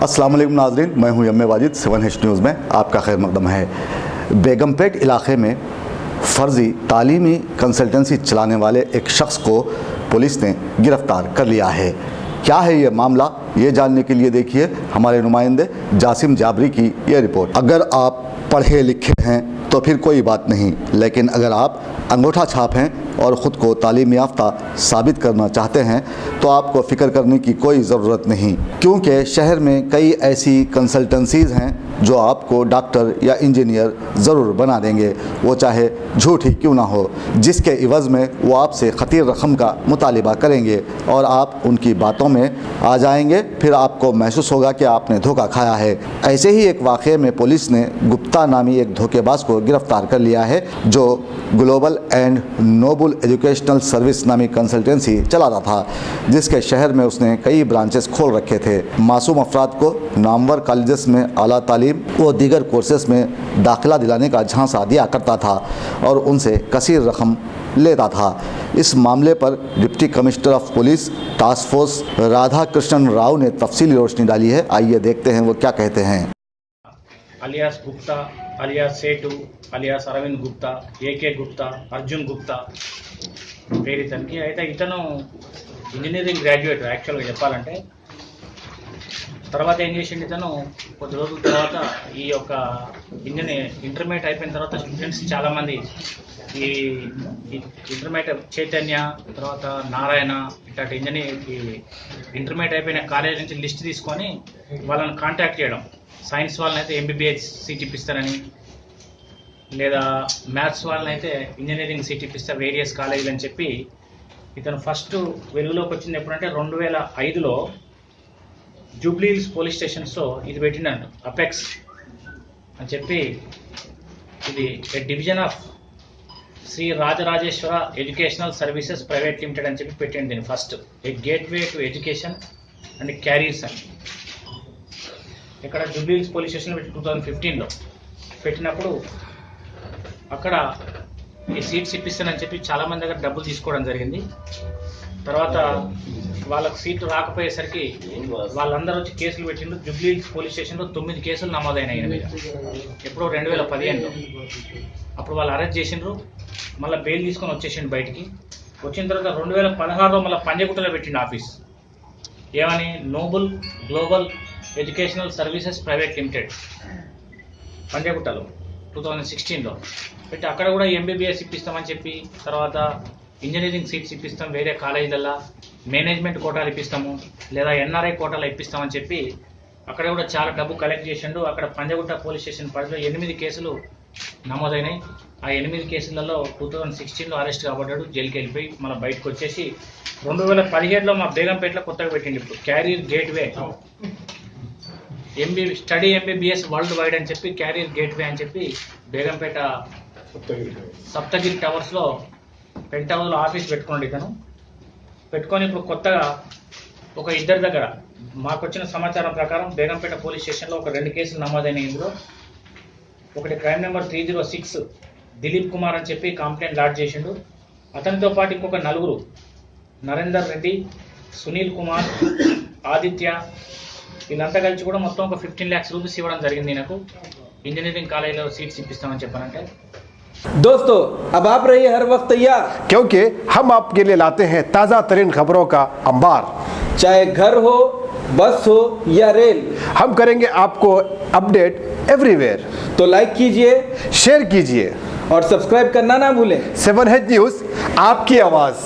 अस्सलाम वालेकुम नाज़रीन, मैं हूं यम्मे वाजिद। 7H न्यूज़ में आपका खैर मकदम है। बेगमपेट इलाके में फ़र्ज़ी तालीमी कंसल्टेंसी चलाने वाले एक शख्स को पुलिस ने गिरफ़्तार कर लिया है। क्या है ये मामला, ये जानने के लिए देखिए हमारे नुमाइंदे जासिम जाबरी की ये रिपोर्ट। अगर आप पढ़े लिखे हैं तो फिर कोई बात नहीं, लेकिन अगर आप अंगूठा छाप हैं और ख़ुद को तालीम याफ्ता साबित करना चाहते हैं तो आपको फ़िक्र करने की कोई ज़रूरत नहीं, क्योंकि शहर में कई ऐसी कंसल्टेंसीज़ हैं जो आपको डॉक्टर या इंजीनियर ज़रूर बना देंगे, वो चाहे झूठी क्यों ना हो, जिसके इवज़ में वो आपसे ख़तीर रकम का मुतालिबा करेंगे और आप उनकी बातों में आ जाएंगे। फिर आपको महसूस होगा कि आपने धोखा खाया है। ऐसे ही एक वाक़े में पुलिस ने गुप्ता नामी एक धोखेबाज को गिरफ़्तार कर लिया है जो global and noble educational service नामी कंसल्टेंसी चलाता था, जिसके शहर में उसने कई ब्रांचेस खोल रखे थे। मासूम अफराद को नामवर कॉलेजेस में आला तालीम व दीगर कोर्सेस में दाखिला दिलाने का झांसा दिया करता था और उनसे कसीर रकम लेता था। इस मामले पर deputy commissioner of police task force Radha Krishnan Rao ने तफसीली रोशनी डाली है। आइए देखते हैं वो क्या कहते हैं। Alias Gupta, alias Setu, alias Arvind Gupta, AK Gupta, Arjun Gupta పేరు ఇతనికి. అయితే ఇతను ఇంజనీరింగ్ గ్రాడ్యుయేట్ యాక్చువల్గా చెప్పాలంటే. తర్వాత ఏం చేసిండు ఇతను, కొద్ది రోజుల తర్వాత ఈ యొక్క ఇంటర్మీడియట్ అయిపోయిన తర్వాత స్టూడెంట్స్ చాలామంది ఈ ఇంటర్మీడియట్ చైతన్య తర్వాత నారాయణ ఇట్లాంటి ఇంటర్మీడియట్ అయిపోయిన కాలేజ్ నుంచి లిస్ట్ తీసుకొని వాళ్ళని కాంటాక్ట్ చేయడం. సైన్స్ వాళ్ళని అయితే ఎంబీబీఎస్ సీట్ ఇప్పిస్తారని, లేదా మ్యాథ్స్ వాళ్ళని అయితే ఇంజనీరింగ్ సీట్ ఇప్పిస్తారు వేరియస్ కాలేజీలు అని చెప్పి ఇతను ఫస్ట్ వెలుగులోకి వచ్చింది ఎప్పుడంటే 2005లో జూబ్లీ హిల్స్ పోలీస్ స్టేషన్స్లో ఇది పెట్టిండంట. అపెక్స్ అని చెప్పి ఇది division of Shri Rajarajeshwara educational services private limited అని చెప్పి పెట్టింది దీన్ని. First a gateway to education and careers అని ఇక్కడ జూబ్లీ హిల్స్ పోలీస్ స్టేషన్లో పెట్టి 2015లో పెట్టినప్పుడు అక్కడ ఈ సీట్స్ ఇప్పిస్తానని చెప్పి చాలామంది దగ్గర డబ్బులు తీసుకోవడం జరిగింది. తర్వాత వాళ్ళకి సీట్లు రాకపోయేసరికి వాళ్ళందరూ వచ్చి కేసులు పెట్టిండ్రు. జూబ్లీ హిల్స్ పోలీస్ స్టేషన్లో 9 కేసులు నమోదైనాయి మీద. ఎప్పుడో 2015లో అప్పుడు వాళ్ళు అరెస్ట్ చేసిండ్రు. మళ్ళీ బెయిల్ తీసుకొని వచ్చేసిండు బయటికి. వచ్చిన తర్వాత 2016లో మళ్ళీ పంజగుట్టలో పెట్టిండు ఆఫీస్. ఏమని, noble global educational services private limited పంజగుట్టలో 2016లో పెట్టి అక్కడ కూడా ఎంబీబీఎస్ ఇప్పిస్తామని చెప్పి, తర్వాత ఇంజనీరింగ్ సీట్స్ ఇప్పిస్తాం వేరే కాలేజీలల్లో, మేనేజ్మెంట్ కోటాలు ఇప్పిస్తాము లేదా ఎన్ఆర్ఐ కోటాలు ఇప్పిస్తామని చెప్పి అక్కడ కూడా చాలా డబ్బు కలెక్ట్ చేసిండు. అక్కడ పంజగుట్ట పోలీస్ స్టేషన్ పరిధిలో 8 కేసులు నమోదైనాయి. ఆ 8 కేసులలో 2016లో అరెస్ట్ కాబడ్డాడు, జైలుకి వెళ్ళిపోయి మళ్ళీ బయటకు వచ్చేసి 2017లో మా బేగంపేటలో కొత్తగా పెట్టిండు ఇప్పుడు carrier gateway study MBBS world wide అని చెప్పి క్యారియర్ గేట్వే అని చెప్పి బేగంపేట సప్తగిరి టవర్స్లో పెంట్ హౌస్లో ఆఫీస్ పెట్టుకోండి ఇతను. పెట్టుకొని ఇప్పుడు కొత్తగా ఒక ఇద్దరి దగ్గర మాకు వచ్చిన సమాచారం ప్రకారం బేగంపేట పోలీస్ స్టేషన్లో ఒక 2 కేసులు నమోదైన ఇందులో ఒకటి క్రైమ్ నెంబర్ 306 దిలీప్ కుమార్ అని చెప్పి కంప్లైంట్ లాడ్జ్ చేసిండు. అతనితో పాటు ఇంకొక 4 నరేందర్ రెడ్డి, సునీల్ కుమార్, ఆదిత్య వీళ్ళంతా కలిసి కూడా మొత్తం ఒక 15 lakhs రూపీస్ ఇవ్వడం జరిగింది నాకు. ఇంజనీరింగ్ కాలేజీలో సీట్స్ ఇప్పిస్తామని చెప్పానంటే. दोस्तों अब आप रहिए हर वक्त तैयार, क्योंकि हम आपके लिए लाते हैं ताज़ा तरीन खबरों का अंबार। चाहे घर हो, बस हो या रेल, हम करेंगे आपको अपडेट एवरीवेयर। तो लाइक कीजिए, शेयर कीजिए और सब्सक्राइब करना ना भूलें। 7H न्यूज़, आपकी आवाज़।